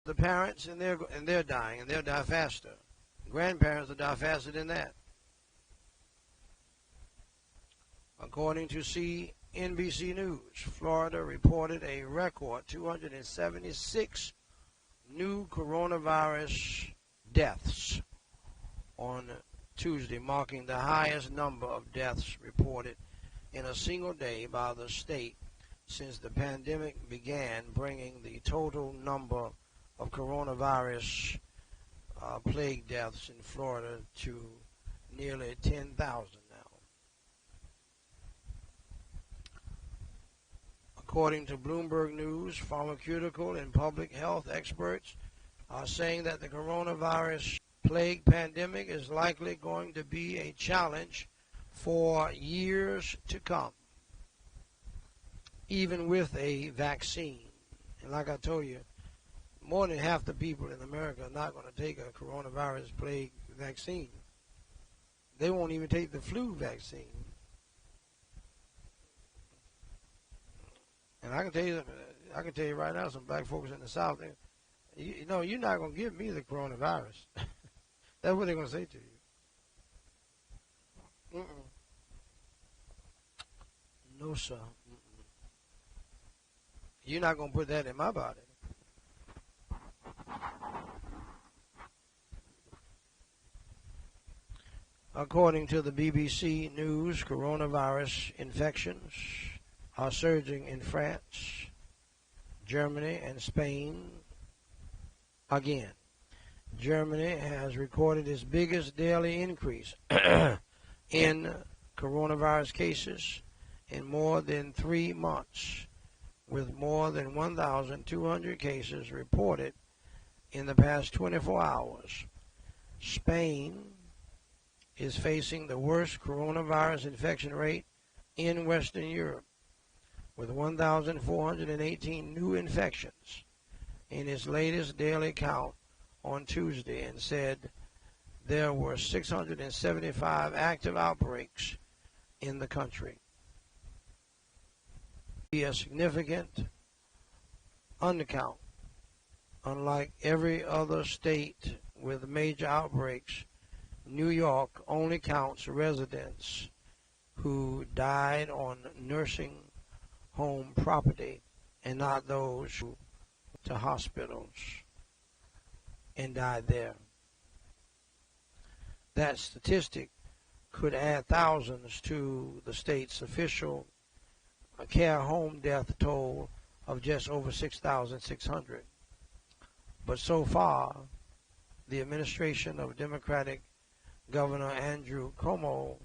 The parents and they're dying and they'll die faster. Grandparents will die faster than that. According to CNBC News, Florida reported a record 276 new coronavirus deaths on Tuesday, marking the highest number of deaths reported in a single day by the state since the pandemic began, bringing the total number of coronavirus plague deaths in Florida to nearly 10,000 now. According to Bloomberg News, pharmaceutical and public health experts are saying that the coronavirus plague pandemic is likely going to be a challenge for years to come, even with a vaccine. And like I told you, more than half the people in America are not going to take a coronavirus plague vaccine. They won't even take the flu vaccine. And I can tell you right now, some black folks in the South, you know, you're not going to give me the coronavirus. That's what they're going to say to you. No, sir. You're not going to put that in my body. According to the BBC News, coronavirus infections are surging in France, Germany, and Spain again. Germany has recorded its biggest daily increase in coronavirus cases in more than 3 months, with more than 1,200 cases reported in the past 24 hours. Spain is facing the worst coronavirus infection rate in Western Europe, with 1,418 new infections in its latest daily count on Tuesday, and said there were 675 active outbreaks in the country. A significant undercount. Unlike every other state with major outbreaks, New York only counts residents who died on nursing home property and not those who went to hospitals and died there. That statistic could add thousands to the state's official care home death toll of just over 6,600. But so far, the administration of Democratic Governor Andrew Cuomo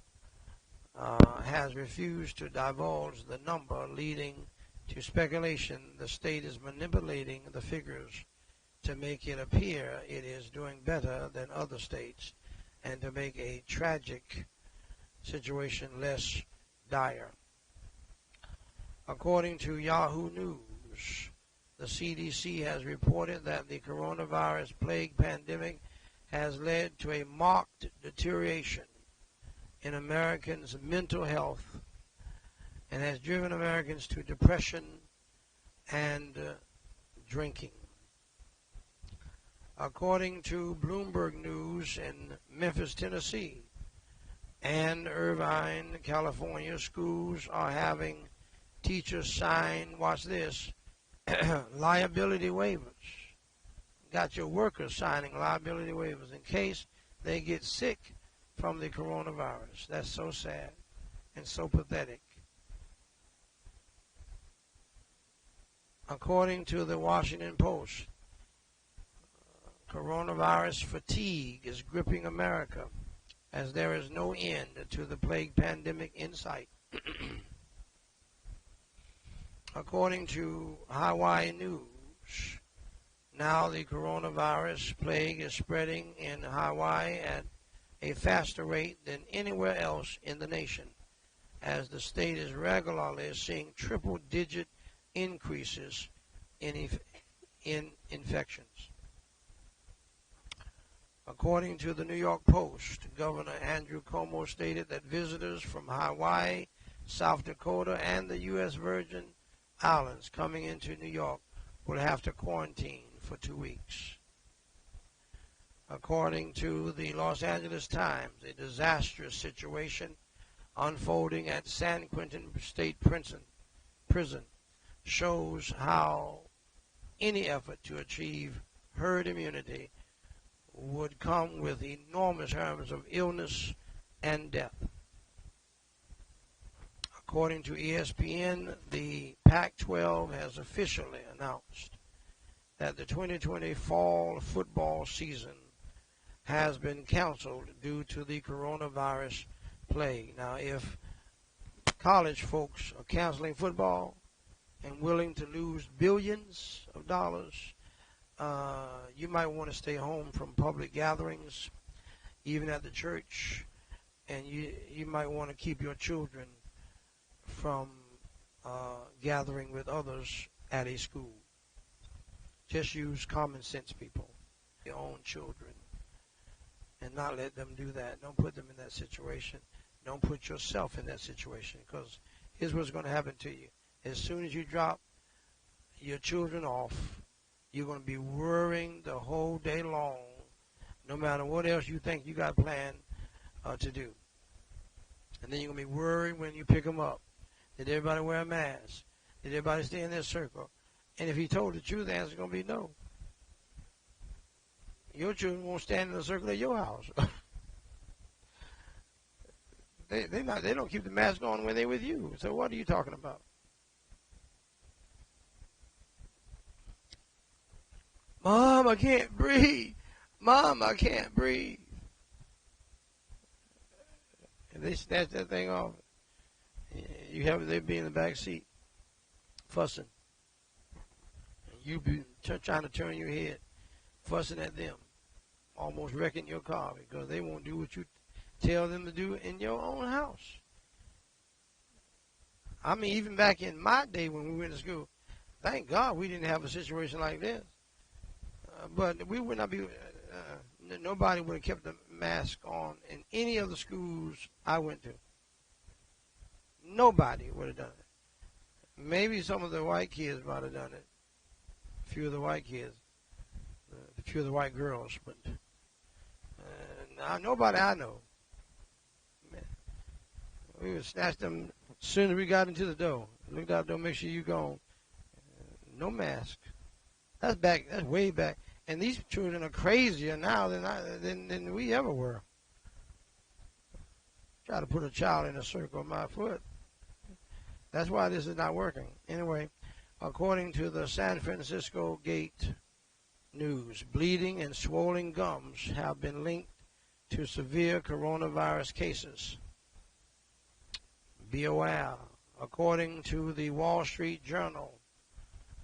has refused to divulge the number, leading to speculation the state is manipulating the figures to make it appear it is doing better than other states and to make a tragic situation less dire. According to Yahoo News, the CDC has reported that the coronavirus plague pandemic has led to a marked deterioration in Americans' mental health and has driven Americans to depression and drinking. According to Bloomberg News, in Memphis, Tennessee, and Irvine, California, schools are having teachers sign, watch this, liability waivers. Got your workers signing liability waivers in case they get sick from the coronavirus. That's so sad and so pathetic. According to the Washington Post, coronavirus fatigue is gripping America as there is no end to the plague pandemic in sight. According to Hawaii News, now the coronavirus plague is spreading in Hawaii at a faster rate than anywhere else in the nation, as the state is regularly seeing triple-digit increases in infections. According to the New York Post, Governor Andrew Cuomo stated that visitors from Hawaii, South Dakota, and the U.S. Virgin Islands coming into New York will have to quarantine for 2 weeks. According to the Los Angeles Times, a disastrous situation unfolding at San Quentin State Prison shows how any effort to achieve herd immunity would come with enormous terms of illness and death. According to ESPN, the Pac-12 has officially announced that the 2020 fall football season has been canceled due to the coronavirus plague. Now, if college folks are canceling football and willing to lose billions of dollars, you might want to stay home from public gatherings, even at the church, and you might want to keep your children from gathering with others at a school. Just use common sense, people. Your own children, and not let them do that. Don't put them in that situation. Don't put yourself in that situation, because here's what's going to happen to you. As soon as you drop your children off, you're going to be worrying the whole day long, no matter what else you think you got planned to do. And then you're going to be worried when you pick them up. Did everybody wear a mask? Did everybody stay in their circle? And if he told the truth, the answer is going to be no. Your children won't stand in the circle of your house. They don't keep the mask on when they're with you. So what are you talking about? Mom, I can't breathe. Mom, I can't breathe. And they snatch that thing off. They be in the back seat, fussing. And you be trying to turn your head, fussing at them, almost wrecking your car because they won't do what you tell them to do in your own house. I mean, even back in my day when we went to school, thank God we didn't have a situation like this. But we would not be, nobody would have kept the mask on in any of the schools I went to. Nobody would have done it. Maybe some of the white kids might have done it. A few of the white kids. A few of the white girls. But nobody I know. Man, we would snatch them as soon as we got into the door. Looked out the door, make sure you gone. No mask. That's way back. And these children are crazier now than we ever were. Try to put a child in a circle of my foot. That's why this is not working. Anyway, according to the San Francisco Gate News, bleeding and swollen gums have been linked to severe coronavirus cases. Be aware. According to the Wall Street Journal,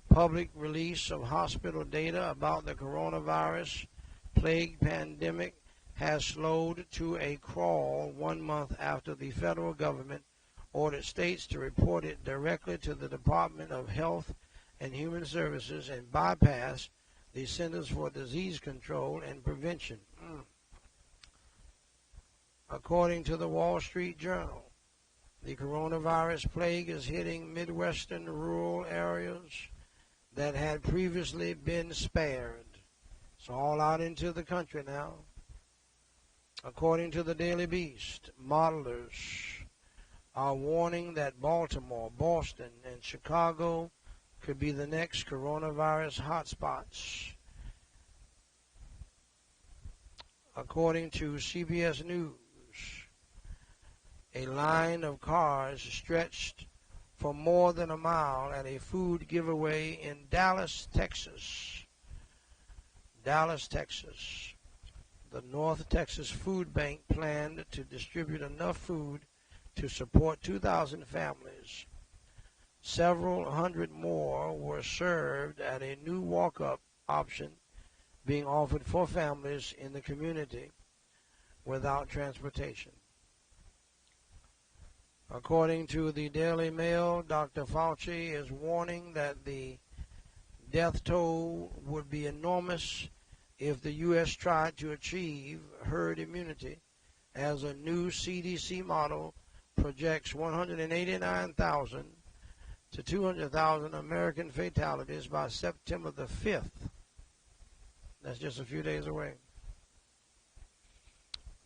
public release of hospital data about the coronavirus plague pandemic has slowed to a crawl 1 month after the federal government ordered states to report it directly to the Department of Health and Human Services and bypass the Centers for Disease Control and Prevention. According to the Wall Street Journal, the coronavirus plague is hitting Midwestern rural areas that had previously been spared. It's all out into the country now. According to the Daily Beast, modelers are warning that Baltimore, Boston, and Chicago could be the next coronavirus hotspots. According to CBS News, a line of cars stretched for more than a mile at a food giveaway in Dallas, Texas. Dallas, Texas. The North Texas Food Bank planned to distribute enough food to support 2,000 families. Several hundred more were served at a new walk-up option being offered for families in the community without transportation. According to the Daily Mail, Dr. Fauci is warning that the death toll would be enormous if the U.S. tried to achieve herd immunity, as a new CDC model projects 189,000 to 200,000 American fatalities by September the 5th. That's just a few days away.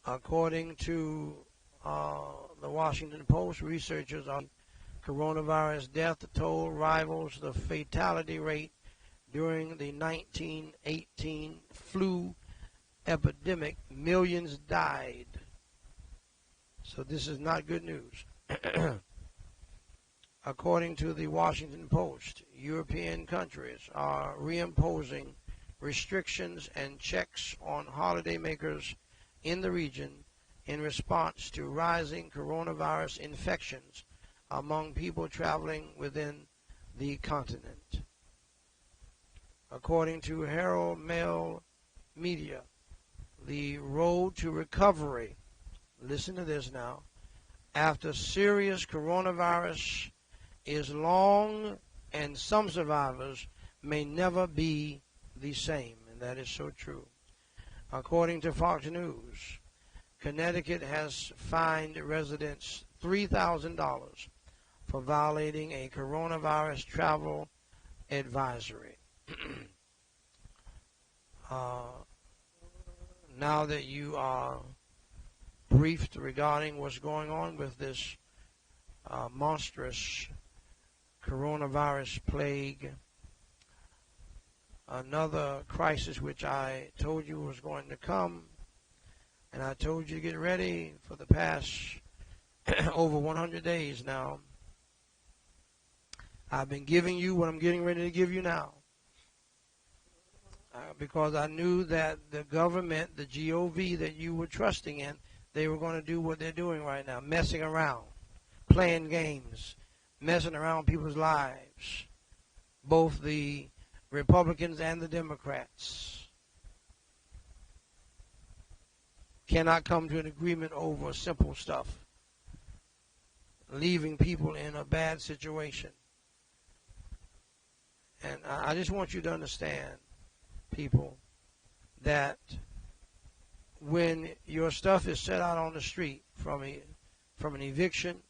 According to the Washington Post, researchers on coronavirus death toll rivals the fatality rate during the 1918 flu epidemic. Millions died. So this is not good news. According to the Washington Post, European countries are reimposing restrictions and checks on holidaymakers in the region in response to rising coronavirus infections among people traveling within the continent. According to Herald Mail Media, the road to recovery, listen to this now, after serious coronavirus is long, and some survivors may never be the same, and that is so true. According to Fox News, Connecticut has fined residents $3,000 for violating a coronavirus travel advisory. Now that you are briefed regarding what's going on with this monstrous coronavirus plague, another crisis which I told you was going to come, and I told you to get ready for the past over 100 days now. I've been giving you what I'm getting ready to give you now, because I knew that the government, the GOV that you were trusting in, they were going to do what they're doing right now, messing around, playing games, messing around people's lives, both the Republicans and the Democrats. Cannot come to an agreement over simple stuff, leaving people in a bad situation. And I just want you to understand, people, that when your stuff is set out on the street from an eviction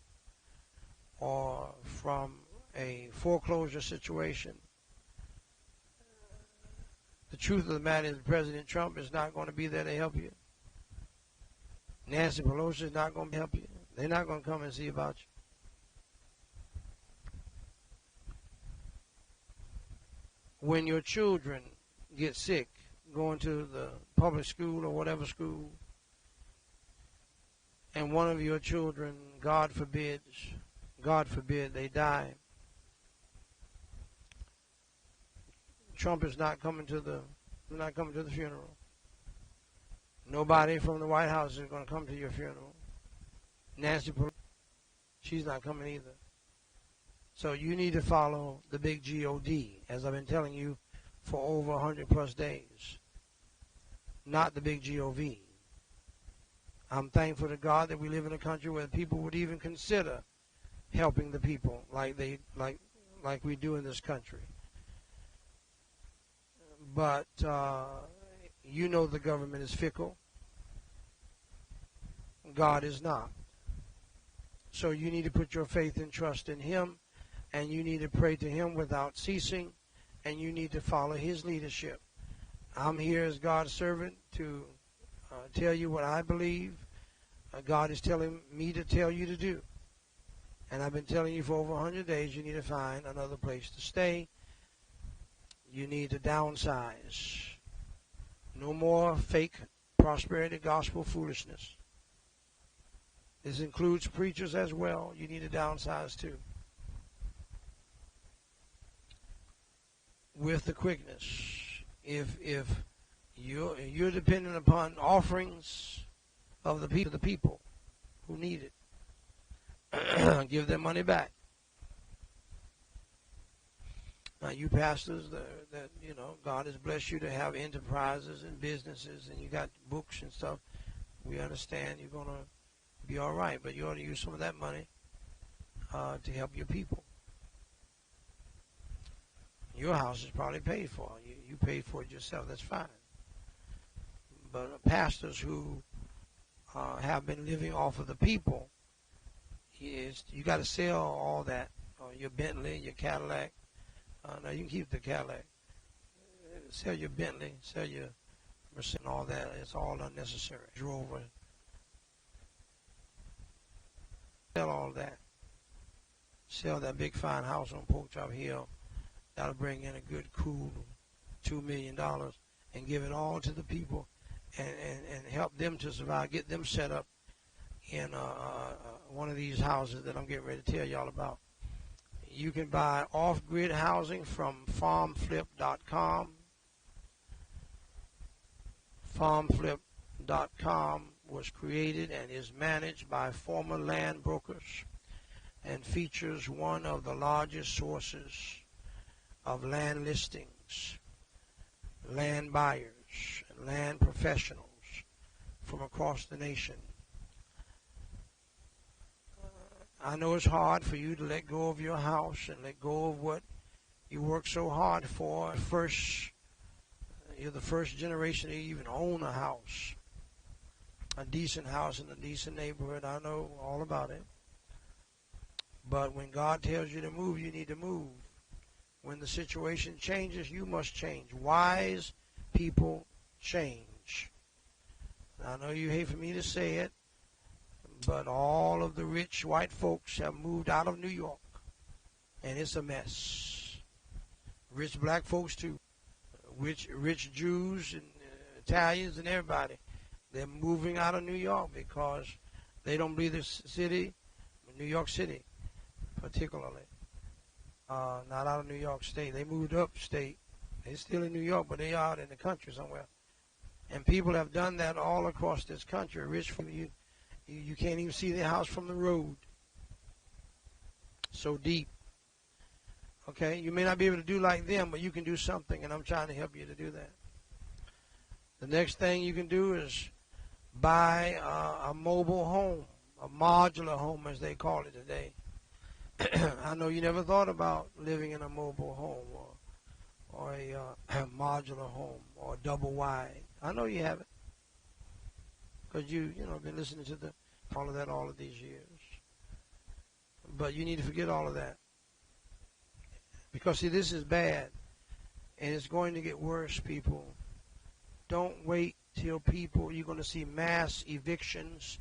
or from a foreclosure situation, the truth of the matter is President Trump is not going to be there to help you. Nancy Pelosi is not going to help you. They're not going to come and see about you. When your children get sick going to the public school or whatever school, and one of your children, God forbid, they die, Trump is not coming to the funeral. Nobody from the White House is going to come to your funeral. Nancy Pelosi, she's not coming either. So you need to follow the big G-O-D, as I've been telling you for over 100 plus days, not the big G-O-V. I'm thankful to God that we live in a country where people would even consider helping the people like we do in this country. But you know the government is fickle. God is not. So you need to put your faith and trust in Him, and you need to pray to Him without ceasing, and you need to follow His leadership. I'm here as God's servant to tell you what I believe God is telling me to tell you to do. And I've been telling you for over 100 days, you need to find another place to stay. You need to downsize. No more fake prosperity gospel foolishness. This includes preachers as well. You need to downsize too. With the quickness. If you're dependent upon offerings of the people who need it, give their money back. Now, you pastors that God has blessed you to have enterprises and businesses, and you got books and stuff. We understand you're going to be all right, but you ought to use some of that money to help your people. Your house is probably paid for. You paid for it yourself. That's fine. But pastors who have been living off of the people, you got to sell all that. Your Bentley, your Cadillac. No, you can keep the Cadillac. sell your Bentley, sell your Mercedes, and all that. It's all unnecessary. Rover, sell all that. Sell that big fine house on Porkchop Hill. That'll bring in a good, cool $2 million and give it all to the people and help them to survive, get them set up in one of these houses that I'm getting ready to tell y'all about. You can buy off-grid housing from farmflip.com. Farmflip.com was created and is managed by former land brokers and features one of the largest sources of land listings, land buyers, and land professionals from across the nation. I know it's hard for you to let go of your house and let go of what you worked so hard for. You're the first generation to even own a house, a decent house in a decent neighborhood. I know all about it. But when God tells you to move, you need to move. When the situation changes, you must change. Wise people change. I know you hate for me to say it, but all of the rich white folks have moved out of New York, and it's a mess. Rich black folks too. Rich Jews and Italians and everybody. They're moving out of New York because they don't believe this city, New York City particularly. Not out of New York State. They moved upstate. They're still in New York, but they're out in the country somewhere. And people have done that all across this country. Rich from you can't even see their house from the road. So deep. Okay, you may not be able to do like them, but you can do something, and I'm trying to help you to do that. The next thing you can do is buy a mobile home, a modular home as they call it today. I know you never thought about living in a mobile home or a modular home or double wide. I know you haven't, because you been listening to all of that all of these years. But you need to forget all of that. Because, see, this is bad, and it's going to get worse, people. Don't wait till you're going to see mass evictions,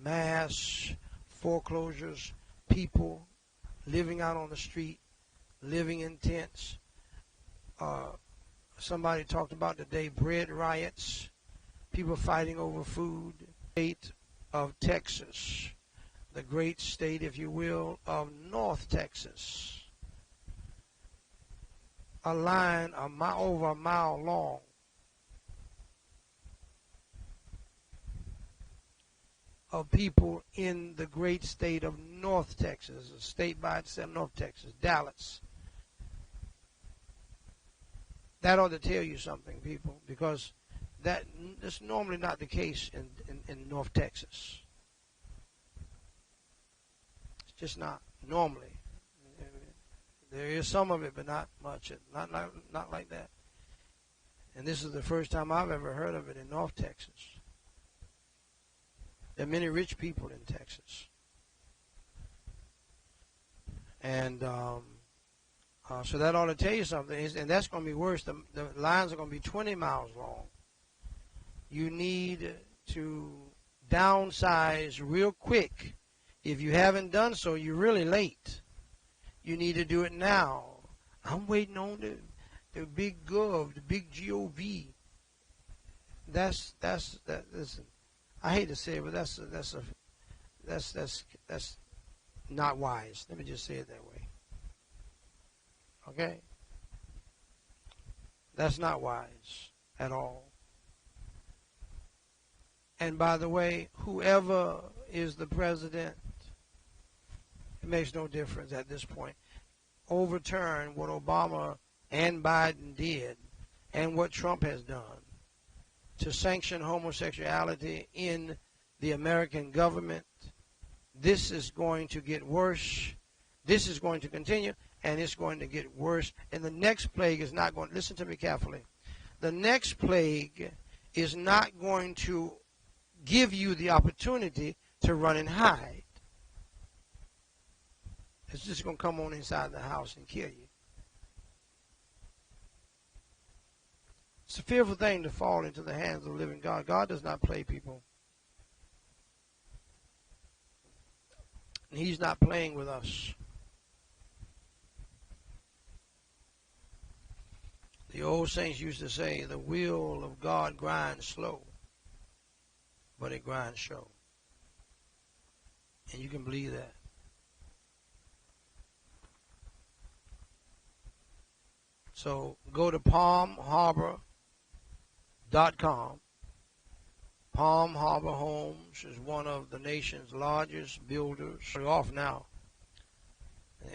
mass foreclosures, people living out on the street, living in tents. Somebody talked about today bread riots, people fighting over food. State of Texas, the great state, if you will, of North Texas. A line over a mile long of people in the great state of North Texas, a state by itself, North Texas, Dallas. That ought to tell you something, people, because that's normally not the case in North Texas. It's just not normally. There is some of it, but not much. Not like that. And this is the first time I've ever heard of it in North Texas. There are many rich people in Texas. And so that ought to tell you something. And that's going to be worse. The lines are going to be 20 miles long. You need to downsize real quick. If you haven't done so, you're really late. You need to do it now. I'm waiting on the big gov, the big GOV. Listen, I hate to say it, but that's not wise. Let me just say it that way. Okay? That's not wise at all. And by the way, whoever is the president, it makes no difference at this point. Overturn what Obama and Biden did and what Trump has done to sanction homosexuality in the American government. This is going to get worse. This is going to continue, and it's going to get worse. And the next plague is not going, listen to me carefully. The next plague is not going to give you the opportunity to run and hide. It's just going to come on inside the house and kill you. It's a fearful thing to fall into the hands of the living God. God does not play people. And he's not playing with us. The old saints used to say, the wheel of God grinds slow, but it grinds sure. And you can believe that. So go to palmharbor.com. Palm Harbor Homes is one of the nation's largest builders. We're off now.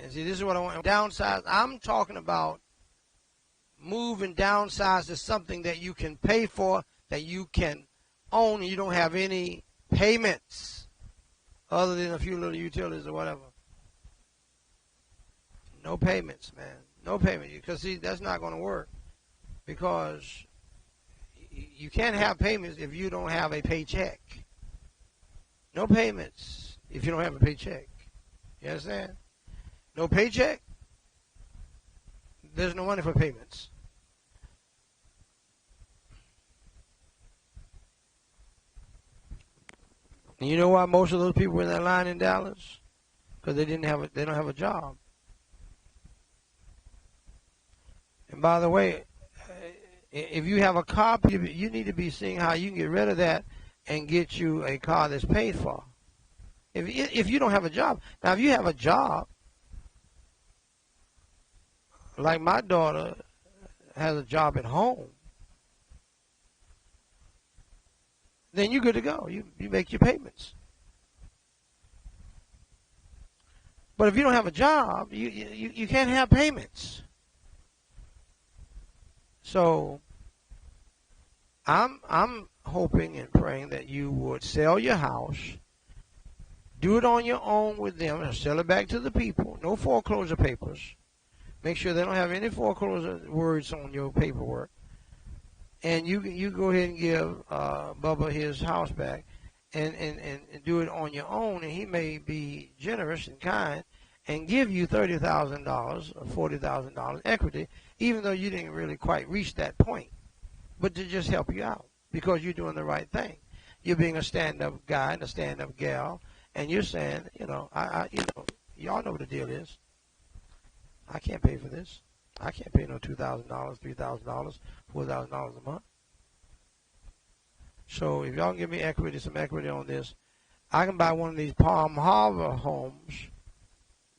And see, this is what I want. Downsize. I'm talking about move and downsize to something that you can pay for, that you can own, and you don't have any payments other than a few little utilities or whatever. No payments, man. No payment. Because, see, that's not going to work. Because you can't have payments if you don't have a paycheck. No payments if you don't have a paycheck. You understand? No paycheck, there's no money for payments. And you know why most of those people were in that line in Dallas? Because they don't have a job. And by the way, if you have a car, you need to be seeing how you can get rid of that and get you a car that's paid for. If you don't have a job. Now, if you have a job, like my daughter has a job at home, then you're good to go. You make your payments. But if you don't have a job, you can't have payments. So I'm hoping and praying that you would sell your house, do it on your own with them, and sell it back to the people. No foreclosure papers. Make sure they don't have any foreclosure words on your paperwork. And you go ahead and give Bubba his house back and do it on your own, and he may be generous and kind and give you $30,000 or $40,000 equity, even though you didn't really quite reach that point, but to just help you out because you're doing the right thing. You're being a stand-up guy and a stand-up gal, and you're saying, y'all know what the deal is. I can't pay for this. I can't pay no $2,000, $3,000, $4,000 a month. So if y'all can give me some equity on this, I can buy one of these Palm Harbor homes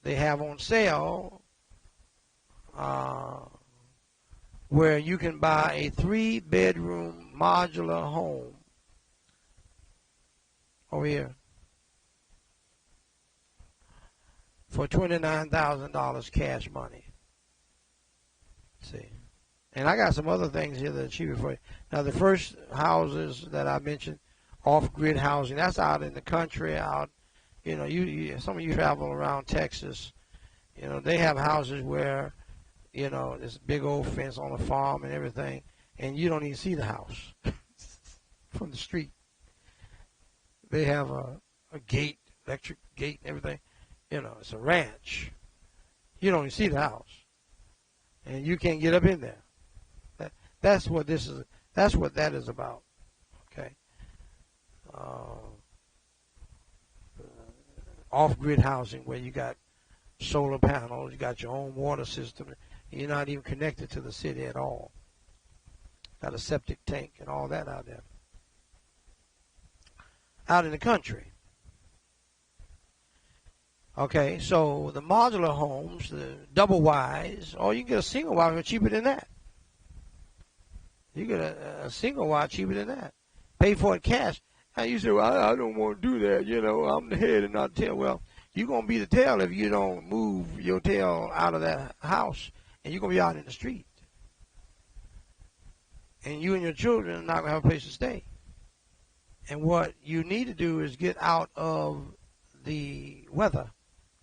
they have on sale, where you can buy a 3-bedroom modular home over here for $29,000 cash money. See, and I got some other things here that are cheaper for you. Now, the first houses that I mentioned, off-grid housing, that's out in the country, out. Some of you travel around Texas. They have houses where, this big old fence on a farm and everything, and you don't even see the house from the street. They have a gate, electric gate and everything. It's a ranch. You don't even see the house. And you can't get up in there. That's what this is. That's what that is about. Okay. Off-grid housing where you got solar panels, you got your own water system, and you're not even connected to the city at all. Got a septic tank and all that out there. Out in the country. Okay, so the modular homes, the double wides, or you can get a single wide for cheaper than that. You get a single wide cheaper than that. Pay for it cash. Now you say, well, I don't want to do that. I'm the head and not the tail. Well, you're going to be the tail if you don't move your tail out of that house, and you're going to be out in the street. And you and your children are not going to have a place to stay. And what you need to do is get out of the weather.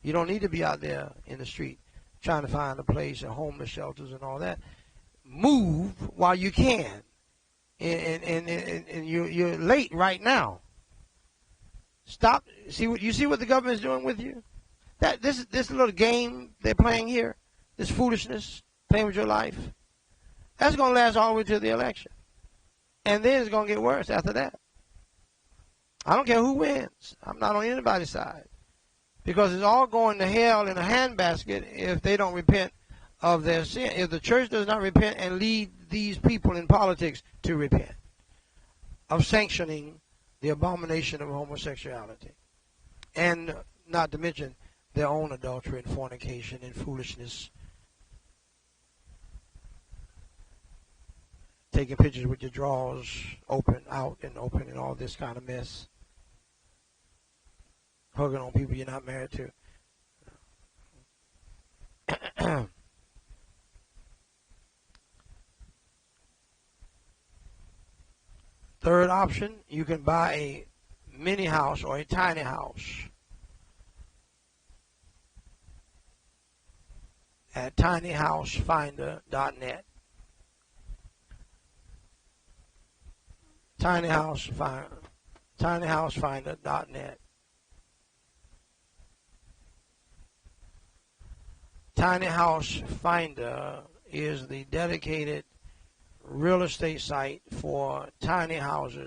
You don't need to be out there in the street trying to find a place and homeless shelters and all that. Move while you can. And you're late right now. Stop. See what the government is doing with you? This little game they're playing here, this foolishness, playing with your life. That's going to last all the way to the election. And then it's going to get worse after that. I don't care who wins. I'm not on anybody's side. Because it's all going to hell in a handbasket if they don't repent of their sin. If the church does not repent and lead these people in politics to repent of sanctioning the abomination of homosexuality. And not to mention their own adultery and fornication and foolishness. Taking pictures with your drawers open, out, and open, and all this kind of mess. Hugging on people you're not married to. Third option, you can buy a mini house or a tiny house at tinyhousefinder.net. tinyhousefinder.net. Tiny House Finder is the dedicated real estate site for tiny houses